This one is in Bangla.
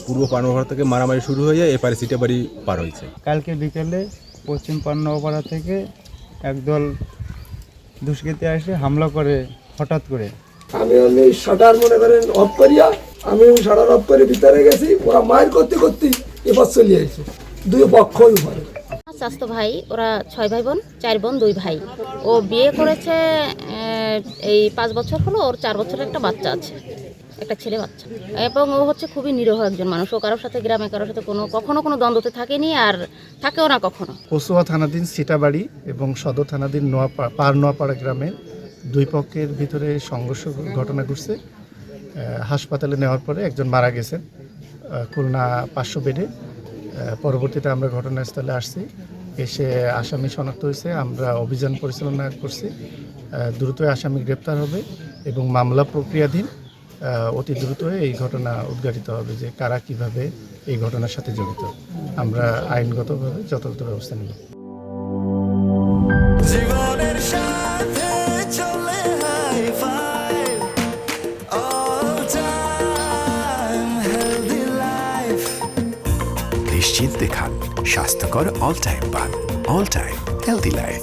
পূর্ব পান্নপাড়া থেকে মারামারি শুরু হয়ে যায়, এপারে সিটাবাড়ি পার হয়েছে। কালকে বিকেলে পশ্চিম পান্নপাড়া থেকে একদল দুষ্কৃতী এসে হামলা করে হঠাৎ করে। আমি শাটার মনে করেন অফ করিয়া আমি শাটার অফ করে ভিতরে গেছি, ওরা মায়ের করতে করতে এবার চলে আসছে দুই পক্ষই উপরে। স্বাস্থ্য ভাই, ওরা 6 ভাই বোন, 4 বোন 2 ভাই। ও বিয়ে করেছে এই 5 বছর হলো, ওর 4 বছরের একটা বাচ্চা আছে, একটা ছেলে বাচ্চা। এবং ও হচ্ছে খুবই নিরীহ একজন মানুষ। ও কারোর সাথে গ্রামে কারোর সাথে কখনো কোনো দ্বন্দ্বতে থাকেনি আর থাকেও না কখনো। কচুয়া থানাধীন সিটাবাড়ি এবং সদর থানাধীন নোয়াপাড়া গ্রামের দুই পক্ষের ভিতরে সংঘর্ষ ঘটনা ঘটছে। হাসপাতালে নেওয়ার পরে একজন মারা গেছেন খুলনা 500 বেডে। পরবর্তীতে আমরা ঘটনাস্থলে আসছি, এসে আসামি শনাক্ত হয়েছে। আমরা অভিযান পরিচালনা করছি, দ্রুত আসামি গ্রেপ্তার হবে এবং মামলা প্রক্রিয়াধীন। অতি দ্রুত এই ঘটনা উদ্ঘাটিত হবে যে কারা কিভাবে এই ঘটনার সাথে জড়িত। আমরা আইনগতভাবে যথাযথ ব্যবস্থা নেব। নিশ্চিন্তে খান স্বাস্থ্যকর অল টাইম পান। All time healthy life.